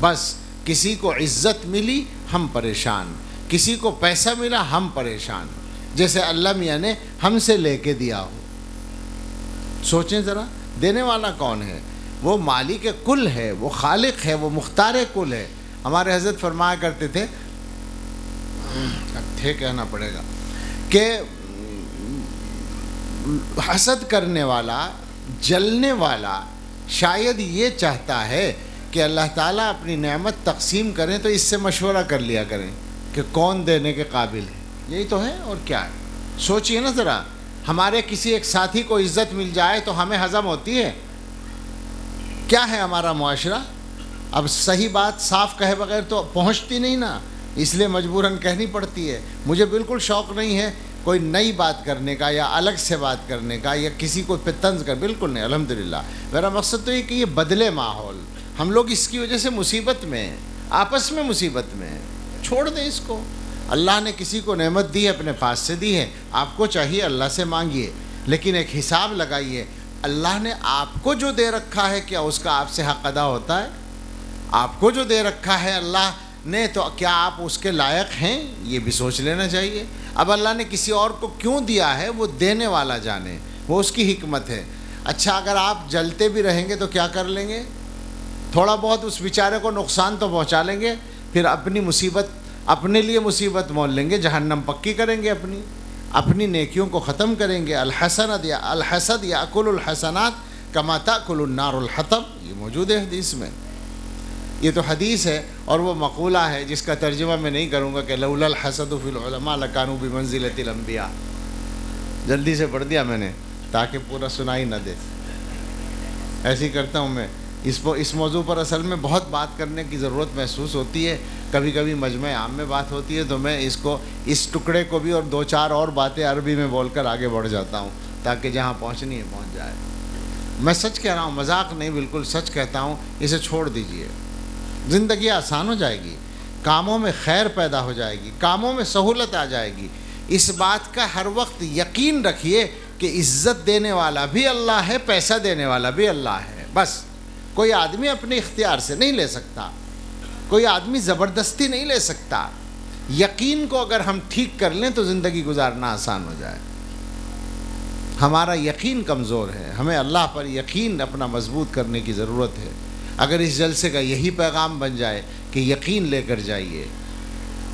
بس کسی کو عزت ملی ہم پریشان، کسی کو پیسہ ملا ہم پریشان، جیسے اللہ میاں نے ہم سے لے کے دیا ہو۔ سوچیں ذرا، دینے والا کون ہے؟ وہ مالک کل ہے، وہ خالق ہے، وہ مختار کل ہے۔ ہمارے حضرت فرمایا کرتے تھے، اب تھے کہنا پڑے گا، کہ حسد کرنے والا، جلنے والا شاید یہ چاہتا ہے کہ اللہ تعالیٰ اپنی نعمت تقسیم کریں تو اس سے مشورہ کر لیا کریں کہ کون دینے کے قابل ہے۔ یہی تو ہے، اور کیا ہے؟ سوچئے نا ذرا، ہمارے کسی ایک ساتھی کو عزت مل جائے تو ہمیں ہضم ہوتی ہے؟ کیا ہے ہمارا معاشرہ؟ اب صحیح بات صاف کہے بغیر تو پہنچتی نہیں نا۔ اس لیے مجبوراً کہنی پڑتی ہے. مجھے بالکل شوق نہیں ہے کوئی نئی بات کرنے کا یا الگ سے بات کرنے کا یا کسی کو پہ طنز کر، بالکل نہیں. الحمدللہ میرا مقصد تو یہ کہ یہ بدلے ماحول. ہم لوگ اس کی وجہ سے مصیبت میں ہیں، آپس میں مصیبت میں ہیں. چھوڑ دیں اس کو. اللہ نے کسی کو نعمت دی ہے اپنے پاس سے دی ہے، آپ کو چاہیے اللہ سے مانگیے، لیکن ایک حساب لگائیے. اللہ نے آپ کو جو دے رکھا ہے کیا اس کا آپ سے حق ادا ہوتا ہے؟ آپ کو جو دے رکھا ہے اللہ نے تو کیا آپ اس کے لائق ہیں؟ یہ بھی سوچ لینا چاہیے. اب اللہ نے کسی اور کو کیوں دیا ہے وہ دینے والا جانے، وہ اس کی حکمت ہے. اچھا اگر آپ جلتے بھی رہیں گے تو کیا کر لیں گے؟ تھوڑا بہت اس بیچارے کو نقصان تو پہنچا لیں گے، پھر اپنی مصیبت اپنے لیے مصیبت مول لیں گے، جہنم پکی کریں گے، اپنی نیکیوں کو ختم کریں گے. الحسد یاکل الحسنات کما تاکل النار الحطب، یہ موجود ہے حدیث میں. یہ تو حدیث ہے اور وہ مقولہ ہے جس کا ترجمہ میں نہیں کروں گا کہ لولا الحسد فی العلماء لکانوا بمنزلۃ الانبیاء. جلدی سے پڑھ دیا میں نے تاکہ پورا سنائی نہ دے. ایسے ہی کرتا ہوں میں. اس موضوع پر اصل میں بہت بات کرنے کی ضرورت محسوس ہوتی ہے. کبھی کبھی مجمع عام میں بات ہوتی ہے تو میں اس ٹکڑے کو بھی اور دو چار اور باتیں عربی میں بول کر آگے بڑھ جاتا ہوں تاکہ جہاں پہنچنی ہے پہنچ جائے. میں سچ کہہ رہا ہوں، مذاق نہیں، بالکل سچ کہتا ہوں. اسے چھوڑ دیجئے، زندگی آسان ہو جائے گی، کاموں میں خیر پیدا ہو جائے گی، کاموں میں سہولت آ جائے گی. اس بات کا ہر وقت یقین رکھیے کہ عزت دینے والا بھی اللہ ہے، پیسہ دینے والا بھی اللہ ہے. بس کوئی آدمی اپنے اختیار سے نہیں لے سکتا، کوئی آدمی زبردستی نہیں لے سکتا. یقین کو اگر ہم ٹھیک کر لیں تو زندگی گزارنا آسان ہو جائے. ہمارا یقین کمزور ہے، ہمیں اللہ پر یقین اپنا مضبوط کرنے کی ضرورت ہے. اگر اس جلسے کا یہی پیغام بن جائے کہ یقین لے کر جائیے،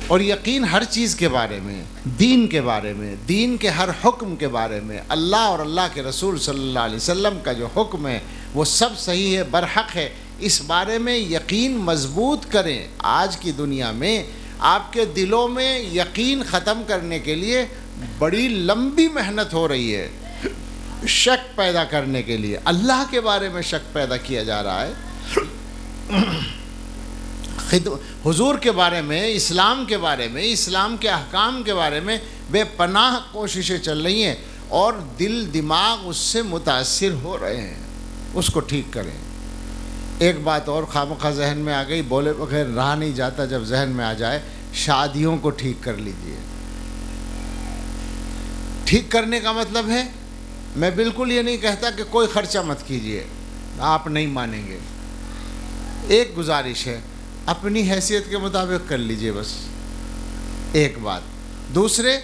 اور یقین ہر چیز کے بارے میں، دین کے بارے میں، دین کے ہر حکم کے بارے میں، اللہ اور اللہ کے رسول صلی اللہ علیہ وسلم کا جو حکم ہے وہ سب صحیح ہے، برحق ہے. اس بارے میں یقین مضبوط کریں. آج کی دنیا میں آپ کے دلوں میں یقین ختم کرنے کے لیے بڑی لمبی محنت ہو رہی ہے. شک پیدا کرنے کے لیے اللہ کے بارے میں شک پیدا کیا جا رہا ہے، حضور کے بارے میں، اسلام کے بارے میں، اسلام کے احکام کے بارے میں بے پناہ کوششیں چل رہی ہیں اور دل دماغ اس سے متاثر ہو رہے ہیں. اس کو ٹھیک کریں. ایک بات اور خامخواہ ذہن میں آ گئی، بولے بغیر رہا نہیں جاتا جب ذہن میں آ جائے. شادیوں کو ٹھیک کر لیجئے. ٹھیک کرنے کا مطلب ہے، میں بالکل یہ نہیں کہتا کہ کوئی خرچہ مت کیجئے، آپ نہیں مانیں گے. ایک گزارش ہے، اپنی حیثیت کے مطابق کر لیجئے بس. ایک بات. دوسرے،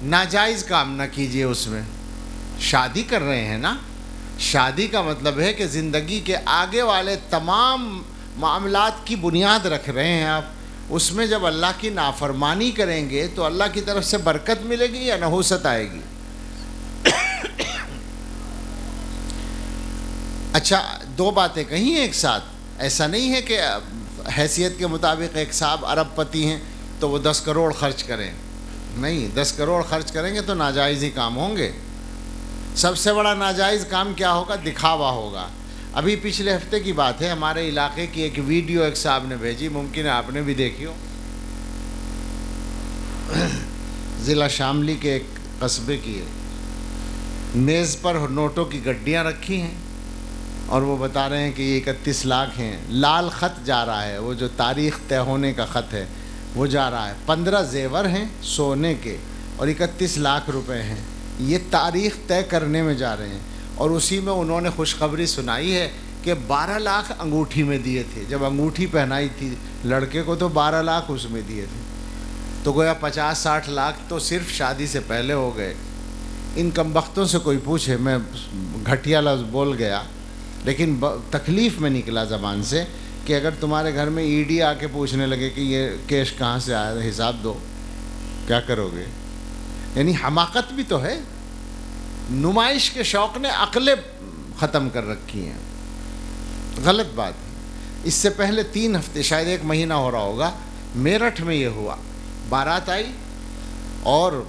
ناجائز کام نہ کیجئے. اس میں شادی کر رہے ہیں نا، شادی کا مطلب ہے کہ زندگی کے آگے والے تمام معاملات کی بنیاد رکھ رہے ہیں آپ. اس میں جب اللہ کی نافرمانی کریں گے تو اللہ کی طرف سے برکت ملے گی یا نحوست آئے گی؟ اچھا، دو باتیں کہیں ایک ساتھ. ایسا نہیں ہے کہ حیثیت کے مطابق ایک صاحب ارب پتی ہیں تو وہ 10 کروڑ خرچ کریں. نہیں، 10 کروڑ خرچ کریں گے تو ناجائز ہی کام ہوں گے. سب سے بڑا ناجائز کام کیا ہوگا؟ دکھاوا ہوگا. ابھی پچھلے ہفتے کی بات ہے، ہمارے علاقے کی ایک ویڈیو ایک صاحب نے بھیجی، ممکن ہے آپ نے بھی دیکھی ہو. ضلع شاملی کے ایک قصبے کی ہے. میز پر نوٹوں کی گڈیاں رکھی ہیں اور وہ بتا رہے ہیں کہ یہ 31 لاکھ ہیں. لال خط جا رہا ہے، وہ جو تاریخ طے ہونے کا خط ہے وہ جا رہا ہے. 15 زیور ہیں سونے کے اور 31 لاکھ روپے ہیں. یہ تاریخ طے کرنے میں جا رہے ہیں. اور اسی میں انہوں نے خوشخبری سنائی ہے کہ 12 لاکھ انگوٹھی میں دیے تھے. جب انگوٹھی پہنائی تھی لڑکے کو تو 12 لاکھ اس میں دیے تھے. تو گویا 50-60 لاکھ تو صرف شادی سے پہلے ہو گئے. ان کمبختوں سے کوئی پوچھے، میں گھٹیا لفظ بول گیا لیکن تکلیف میں نکلا زبان سے، کہ اگر تمہارے گھر میں ای ڈی آ کے پوچھنے لگے کہ یہ کیش کہاں سے آیا، حساب دو، کیا کرو گے؟ یعنی حماقت بھی تو ہے. نمائش کے شوق نے عقلیں ختم کر رکھی ہیں. غلط بات ہے. اس سے پہلے 3 ہفتے، شاید 1 مہینہ ہو رہا ہوگا، میرٹھ میں یہ ہوا. بارات آئی اور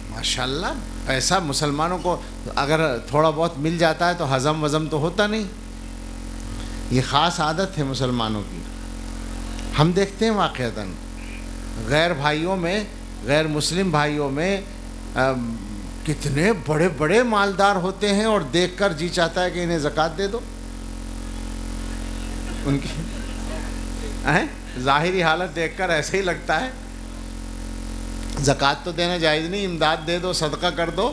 ماشاءاللہ پیسہ مسلمانوں کو اگر تھوڑا بہت مل جاتا ہے تو ہضم وزم تو ہوتا نہیں. یہ خاص عادت ہے مسلمانوں کی. ہم دیکھتے ہیں واقعتاً غیر بھائیوں میں، غیر مسلم بھائیوں میں کتنے بڑے بڑے مالدار ہوتے ہیں اور دیکھ کر جی چاہتا ہے کہ انہیں زکوٰۃ دے دو. ان کی ظاہری حالت دیکھ کر ایسے ہی لگتا ہے زکوٰۃ تو دینا جائز نہیں، امداد دے دو، صدقہ کر دو.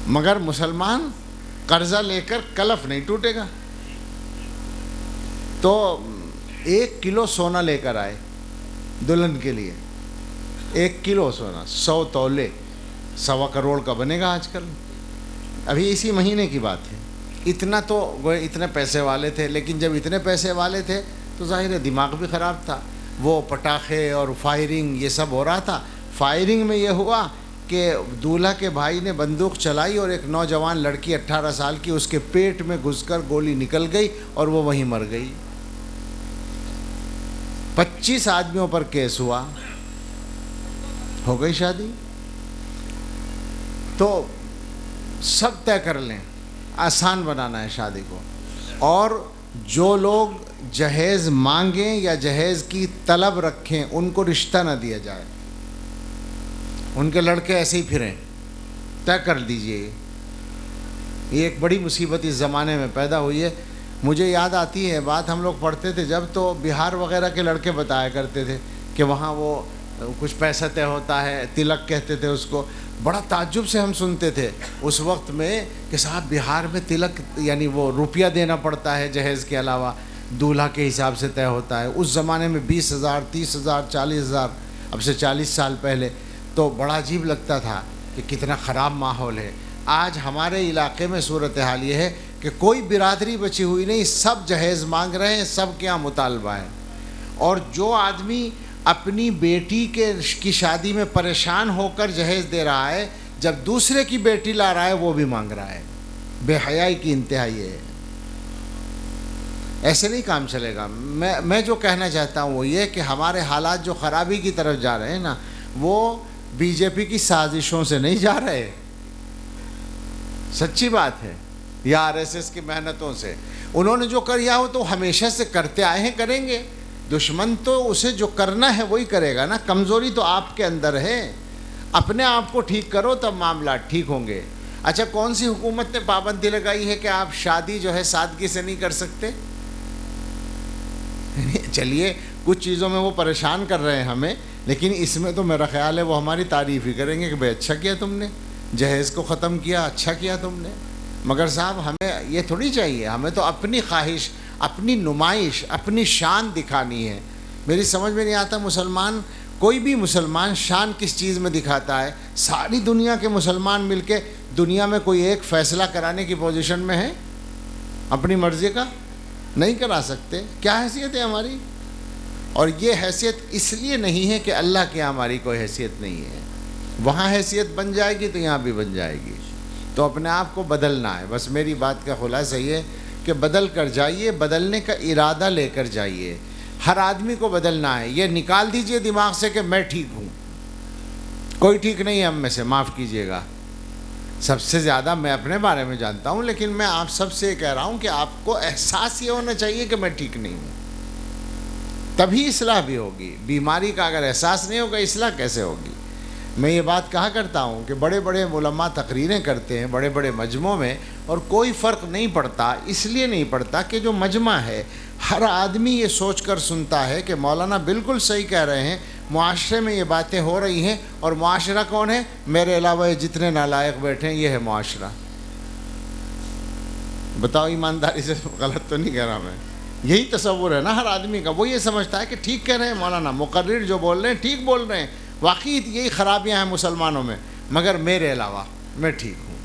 مگر مسلمان قرضہ لے کر کلف نہیں ٹوٹے گا. تو 1 کلو سونا لے کر آئے دلہن کے لیے. 1 کلو سونا 100 تولے، 1.25 کروڑ کا بنے گا آج کل. ابھی اسی مہینے کی بات ہے. اتنا تو اتنے پیسے والے تھے، لیکن جب اتنے پیسے والے تھے تو ظاہر ہے دماغ بھی خراب تھا. وہ پٹاخے اور فائرنگ یہ سب ہو رہا تھا. فائرنگ میں یہ ہوا کہ دولہا کے بھائی نے بندوق چلائی اور ایک نوجوان لڑکی 18 سال کی اس کے پیٹ میں گھس کر گولی نکل گئی اور وہ وہیں مر گئی. 25 آدمیوں پر کیس ہوا، ہو گئی شادی. تو سب طے کر لیں، آسان بنانا ہے شادی کو. اور جو لوگ جہیز مانگیں یا جہیز کی طلب رکھیں ان کو رشتہ نہ دیا جائے. ان کے لڑکے ایسے ہی پھریں، طے کر دیجئے. یہ ایک بڑی مصیبت اس زمانے میں پیدا ہوئی ہے. مجھے یاد آتی ہے بات، ہم لوگ پڑھتے تھے جب، تو بہار وغیرہ کے لڑکے بتایا کرتے تھے کہ وہاں وہ کچھ پیسہ طے ہوتا ہے، تلک کہتے تھے اس کو. بڑا تعجب سے ہم سنتے تھے اس وقت میں کہ صاحب بہار میں تلک یعنی وہ روپیہ دینا پڑتا ہے جہیز کے علاوہ، دولہا کے حساب سے طے ہوتا ہے. اس زمانے میں 20,000 30,000 40,000، اب سے 40 سال پہلے. تو بڑا عجیب لگتا تھا کہ کتنا خراب ماحول ہے. آج ہمارے علاقے میں صورتحال یہ ہے کہ کوئی برادری بچی ہوئی نہیں، سب جہیز مانگ رہے ہیں، سب کے یہاں مطالبہ ہے. اور جو آدمی اپنی بیٹی کی شادی میں پریشان ہو کر جہیز دے رہا ہے، جب دوسرے کی بیٹی لا رہا ہے وہ بھی مانگ رہا ہے. بے حیائی کی انتہا یہ ہے. ایسے نہیں کام چلے گا. میں جو کہنا چاہتا ہوں وہ یہ کہ ہمارے حالات جو خرابی کی طرف جا رہے ہیں نا، وہ بی جے پی کی سازشوں سے نہیں جا رہے، سچی بات ہے، یا RSS کی محنتوں سے. انہوں نے جو کیا ہو تو ہمیشہ سے کرتے آئے ہیں، کریں گے. دشمن تو اسے جو کرنا ہے وہی کرے گا نا. کمزوری تو آپ کے اندر ہے. اپنے آپ کو ٹھیک کرو تب معاملات ٹھیک ہوں گے. اچھا، کون سی حکومت نے پابندی لگائی ہے کہ آپ شادی جو ہے سادگی سے نہیں کر سکتے؟ چلیے کچھ چیزوں میں وہ پریشان کر رہے ہیں ہمیں، لیکن اس میں تو میرا خیال ہے وہ ہماری تعریف ہی کریں گے کہ بھئی اچھا کیا تم نے، جہیز کو ختم کیا، اچھا کیا تم نے. مگر صاحب ہمیں یہ تھوڑی چاہیے، ہمیں تو اپنی خواہش، اپنی نمائش، اپنی شان دکھانی ہے. میری سمجھ میں نہیں آتا مسلمان، کوئی بھی مسلمان شان کس چیز میں دکھاتا ہے؟ ساری دنیا کے مسلمان مل کے دنیا میں کوئی ایک فیصلہ کرانے کی پوزیشن میں ہے؟ اپنی مرضی کا نہیں کرا سکتے. کیا حیثیت ہے ہماری؟ اور یہ حیثیت اس لیے نہیں ہے کہ اللہ کے یہاں ہماری کوئی حیثیت نہیں ہے. وہاں حیثیت بن جائے گی تو یہاں بھی بن جائے گی. تو اپنے آپ کو بدلنا ہے. بس میری بات کا خلاصہ یہ ہے کہ بدل کر جائیے، بدلنے کا ارادہ لے کر جائیے. ہر آدمی کو بدلنا ہے. یہ نکال دیجئے دماغ سے کہ میں ٹھیک ہوں. کوئی ٹھیک نہیں ہے ہم میں سے، معاف کیجئے گا. سب سے زیادہ میں اپنے بارے میں جانتا ہوں، لیکن میں آپ سب سے یہ کہہ رہا ہوں کہ آپ کو احساس یہ ہونا چاہیے کہ میں ٹھیک نہیں ہوں. تبھی اصلاح بھی ہوگی. بیماری کا اگر احساس نہیں ہوگا، اصلاح کیسے ہوگی؟ میں یہ بات کہا کرتا ہوں کہ بڑے بڑے علماء تقریریں کرتے ہیں بڑے بڑے مجمعوں میں، اور کوئی فرق نہیں پڑتا. اس لیے نہیں پڑتا کہ جو مجمع ہے ہر آدمی یہ سوچ کر سنتا ہے کہ مولانا بالکل صحیح کہہ رہے ہیں، معاشرے میں یہ باتیں ہو رہی ہیں. اور معاشرہ کون ہے؟ میرے علاوہ یہ جتنے نالائق بیٹھے ہیں، یہ ہے معاشرہ. بتاؤ ایمانداری سے، غلط تو نہیں کہہ رہا میں؟ یہی تصور ہے نا ہر آدمی کا. وہ یہ سمجھتا ہے کہ ٹھیک کہہ رہے ہیں مولانا، مقرر جو بول رہے ہیں ٹھیک بول رہے ہیں. واقعی یہی خرابیاں ہیں مسلمانوں میں، مگر میرے علاوہ میں ٹھیک ہوں.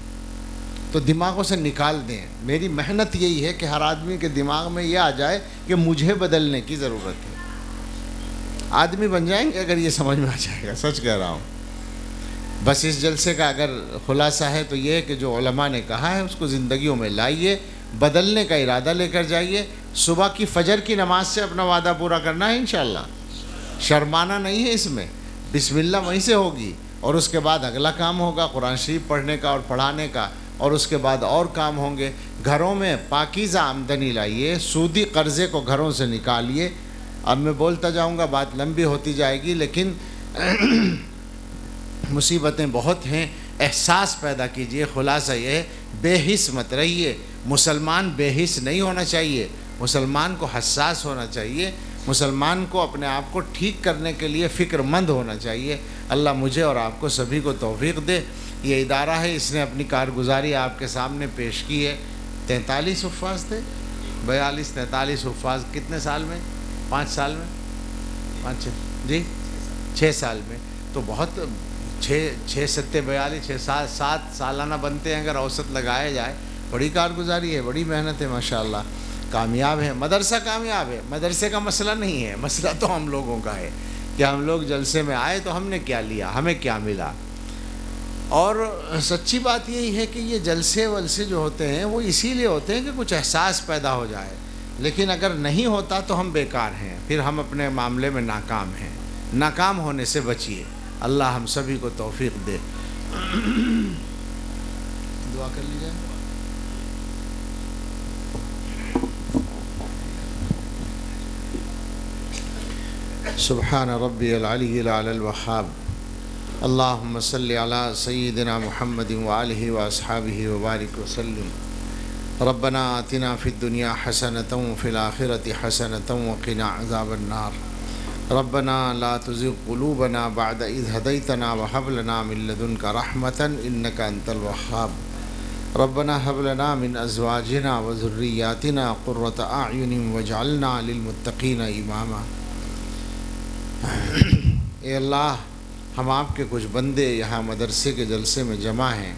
تو دماغوں سے نکال دیں. میری محنت یہی ہے کہ ہر آدمی کے دماغ میں یہ آ جائے کہ مجھے بدلنے کی ضرورت ہے. آدمی بن جائیں گے اگر یہ سمجھ میں آ جائے گا. سچ کہہ رہا ہوں. بس اس جلسے کا اگر خلاصہ ہے تو یہ ہے کہ جو علماء نے کہا ہے اس کو زندگیوں میں لائیے، بدلنے کا ارادہ لے کر جائیے. صبح کی فجر کی نماز سے اپنا وعدہ پورا کرنا ہے انشاءاللہ. شرمانا نہیں ہے اس میں. بسم اللہ وہیں سے ہوگی، اور اس کے بعد اگلا کام ہوگا قرآن شریف پڑھنے کا اور پڑھانے کا، اور اس کے بعد اور کام ہوں گے. گھروں میں پاکیزہ آمدنی لائیے، سودی قرضے کو گھروں سے نکالیے. اب میں بولتا جاؤں گا، بات لمبی ہوتی جائے گی، لیکن مصیبتیں بہت ہیں، احساس پیدا کیجئے۔ خلاصہ یہ ہے، بے حس مت رہیے۔ مسلمان بے حس نہیں ہونا چاہیے، مسلمان کو حساس ہونا چاہیے، مسلمان کو اپنے آپ کو ٹھیک کرنے کے لیے فکر مند ہونا چاہیے۔ اللہ مجھے اور آپ کو سبھی کو توفیق دے۔ یہ ادارہ ہے، اس نے اپنی کارگزاری آپ کے سامنے پیش کی ہے۔ 43 حفاظ تھے، 42 43 حفاظ، کتنے سال میں؟ 5 سال میں، 5 جی 6 سال میں، تو بہت 6 7 42 7 سالانہ بنتے ہیں اگر اوسط لگایا جائے۔ بڑی کارگزاری ہے، بڑی محنت ہے، ماشاءاللہ کامیاب ہے۔ مدرسہ کامیاب ہے، مدرسے کا مسئلہ نہیں ہے، مسئلہ تو ہم لوگوں کا ہے کہ ہم لوگ جلسے میں آئے تو ہم نے کیا لیا، ہمیں کیا ملا۔ اور سچی بات یہی ہے کہ یہ جلسے ولسے جو ہوتے ہیں وہ اسی لیے ہوتے ہیں کہ کچھ احساس پیدا ہو جائے، لیکن اگر نہیں ہوتا تو ہم بیکار ہیں، پھر ہم اپنے معاملے میں ناکام ہیں۔ ناکام ہونے سے بچیے، اللہ ہم سبھی کو توفیق دے۔ دعا کر لیجیے۔ سبحان ربی العلی الاعلی الوہاب، اللہم صلی علی سیدنا محمد وآلہ واصحابہ وبارک وسلم۔ ربنا آتنا فی الدنیا حسنۃ وفی الآخرۃ حسنۃ وقنا عذاب النار۔ ربنا لا تزغ قلوبنا بعد اذ ہدیتنا وہب لنا من لدنک رحمۃ انک انت الوہاب۔ ربنا ہب لنا من ازواجنا وذریاتنا قرۃ اعین واجعلنا للمتقین اماما۔ اے اللہ، ہم آپ کے کچھ بندے یہاں مدرسے کے جلسے میں جمع ہیں،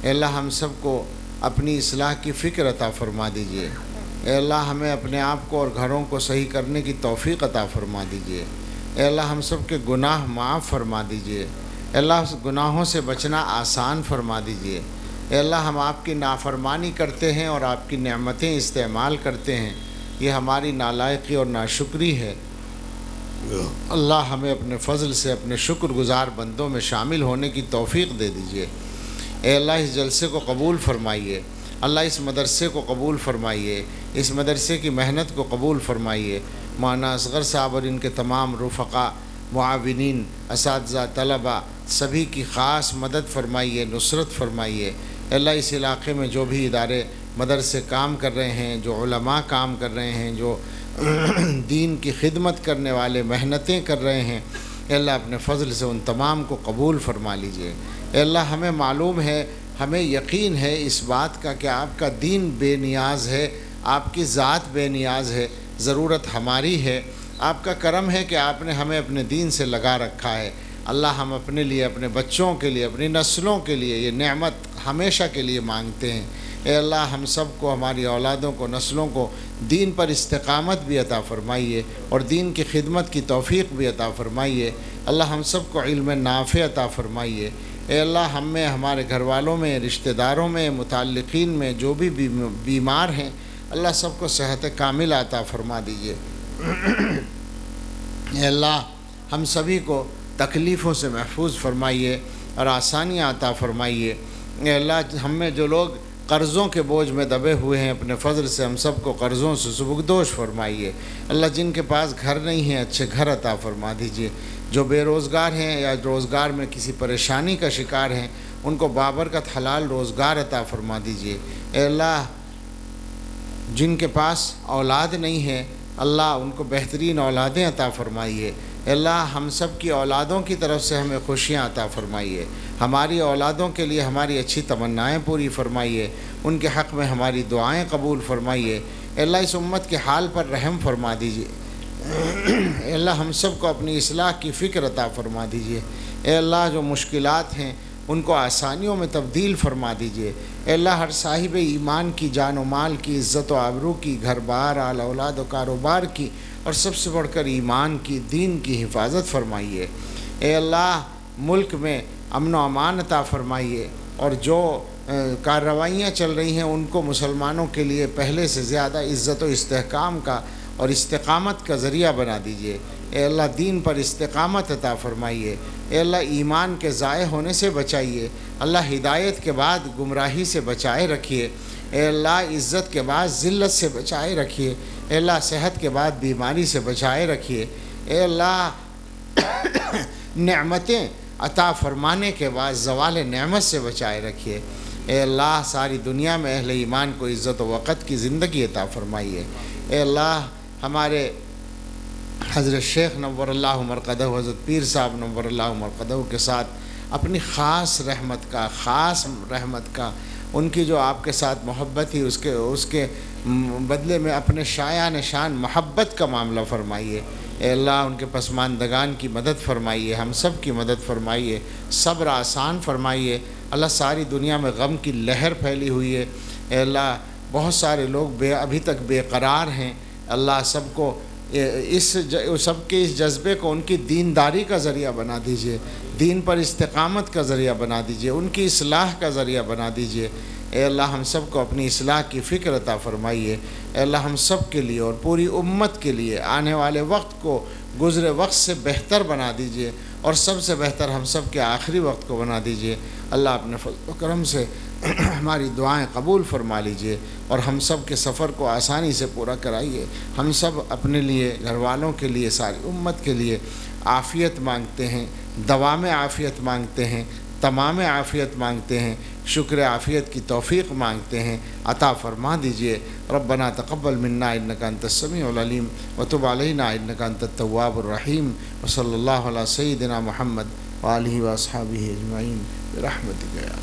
اے اللہ ہم سب کو اپنی اصلاح کی فکر عطا فرما دیجئے۔ اے اللہ ہمیں اپنے آپ کو اور گھروں کو صحیح کرنے کی توفیق عطا فرما دیجئے۔ اے اللہ ہم سب کے گناہ معاف فرما دیجئے۔ اے اللہ گناہوں سے بچنا آسان فرما دیجئے۔ اے اللہ ہم آپ کی نافرمانی کرتے ہیں اور آپ کی نعمتیں استعمال کرتے ہیں، یہ ہماری نالائقی اور ناشکری ہے۔ اللہ ہمیں اپنے فضل سے اپنے شکر گزار بندوں میں شامل ہونے کی توفیق دے دیجئے۔ اے اللہ اس جلسے کو قبول فرمائیے، اللہ اس مدرسے کو قبول فرمائیے، اس مدرسے کی محنت کو قبول فرمائیے۔ مولانا اصغر صاحب اور ان کے تمام رفقا، معاونین، اساتذہ، طلباء سبھی کی خاص مدد فرمائیے، نصرت فرمائیے۔ اے اللہ اس علاقے میں جو بھی ادارے مدرسے کام کر رہے ہیں، جو علماء کام کر رہے ہیں، جو دین کی خدمت کرنے والے محنتیں کر رہے ہیں، اے اللہ اپنے فضل سے ان تمام کو قبول فرما لیجئے۔ اے اللہ ہمیں معلوم ہے، ہمیں یقین ہے اس بات کا کہ آپ کا دین بے نیاز ہے، آپ کی ذات بے نیاز ہے، ضرورت ہماری ہے۔ آپ کا کرم ہے کہ آپ نے ہمیں اپنے دین سے لگا رکھا ہے۔ اللہ ہم اپنے لیے، اپنے بچوں کے لیے، اپنی نسلوں کے لیے یہ نعمت ہمیشہ کے لیے مانگتے ہیں۔ اے اللہ ہم سب کو، ہماری اولادوں کو، نسلوں کو دین پر استقامت بھی عطا فرمائیے اور دین کی خدمت کی توفیق بھی عطا فرمائیے۔ اللہ ہم سب کو علم نافع عطا فرمائیے۔ اے اللہ ہم میں، ہمارے گھر والوں میں، رشتہ داروں میں، متعلقین میں جو بھی بیمار ہیں، اللہ سب کو صحت کامل عطا فرما دیجیے۔ اے اللہ ہم سبھی کو تکلیفوں سے محفوظ فرمائیے اور آسانیاں عطا فرمائیے۔ اے اللہ ہم میں جو لوگ قرضوں کے بوجھ میں دبے ہوئے ہیں، اپنے فضل سے ہم سب کو قرضوں سے سبکدوش فرمائیے۔ اللہ جن کے پاس گھر نہیں ہیں، اچھے گھر عطا فرما دیجیے۔ جو بے روزگار ہیں یا روزگار میں کسی پریشانی کا شکار ہیں، ان کو بابرکت حلال روزگار عطا فرما دیجیے۔ اے اللہ جن کے پاس اولاد نہیں ہے، اللہ ان کو بہترین اولادیں عطا فرمائیے۔ اے اللہ ہم سب کی اولادوں کی طرف سے ہمیں خوشیاں عطا فرمائیے۔ ہماری اولادوں کے لیے ہماری اچھی تمنائیں پوری فرمائیے، ان کے حق میں ہماری دعائیں قبول فرمائیے۔ اے اللہ اس امت کے حال پر رحم فرما دیجیے۔ اے اللہ ہم سب کو اپنی اصلاح کی فکر عطا فرما دیجیے۔ اے اللہ جو مشکلات ہیں ان کو آسانیوں میں تبدیل فرما دیجیے۔ اے اللہ ہر صاحب ایمان کی جان و مال کی، عزت و آبرو کی، گھر بار، آل اولاد و کاروبار کی، اور سب سے بڑھ کر ایمان کی، دین کی حفاظت فرمائیے۔ اے اللہ ملک میں امن و امان عطا فرمائیے، اور جو کارروائیاں چل رہی ہیں ان کو مسلمانوں کے لیے پہلے سے زیادہ عزت و استحکام کا اور استقامت کا ذریعہ بنا دیجیے۔ اے اللہ دین پر استقامت عطا فرمائیے۔ اے اللہ ایمان کے ضائع ہونے سے بچائیے۔ اللہ ہدایت کے بعد گمراہی سے بچائے رکھیے۔ اے اللہ عزت کے بعد ذلت سے بچائے رکھیے، اے اللہ صحت کے بعد بیماری سے بچائے رکھیے، اے اللہ نعمتیں عطا فرمانے کے بعد زوال نعمت سے بچائے رکھیے، اے اللہ ساری دنیا میں اہل ایمان کو عزت و وقت کی زندگی عطا فرمائیے، اے اللہ ہمارے حضرت شیخ نور اللہ مرقدہ حضرت پیر صاحب نور اللہ مرقدہ کے ساتھ اپنی خاص رحمت کا ان کی جو آپ کے ساتھ محبت تھی اس کے بدلے میں اپنے شایان شان محبت کا معاملہ فرمائیے، اے اللہ ان کے پسماندگان کی مدد فرمائیے، ہم سب کی مدد فرمائیے، صبر آسان فرمائیے، اللہ ساری دنیا میں غم کی لہر پھیلی ہوئی ہے، اے اللہ بہت سارے لوگ ابھی تک بے قرار ہیں، اللہ سب کو سب کے اس جذبے کو ان کی دینداری کا ذریعہ بنا دیجئے، دین پر استقامت کا ذریعہ بنا دیجئے، ان کی اصلاح کا ذریعہ بنا دیجئے، اے اللہ ہم سب کو اپنی اصلاح کی فکر عطا فرمائیے، اے اللہ ہم سب کے لیے اور پوری امت کے لیے آنے والے وقت کو گزرے وقت سے بہتر بنا دیجئے، اور سب سے بہتر ہم سب کے آخری وقت کو بنا دیجئے، اللہ اپنے فضل و کرم سے ہماری دعائیں قبول فرما لیجئے، اور ہم سب کے سفر کو آسانی سے پورا کرائیے، ہم سب اپنے لیے، گھر والوں کے لیے، ساری امت کے لیے عافیت مانگتے ہیں، دوام عافیت مانگتے ہیں، تمام عافیت مانگتے ہیں، شکر عافیت کی توفیق مانگتے ہیں، عطا فرما دیجئے، ربنا تقبل منا انک انت السمیع العلیم وتب علینا انک انت التواب الرحیم، وصلی اللہ علی سیدنا محمد وآلہ واصحابہ اجمعین برحمتک یا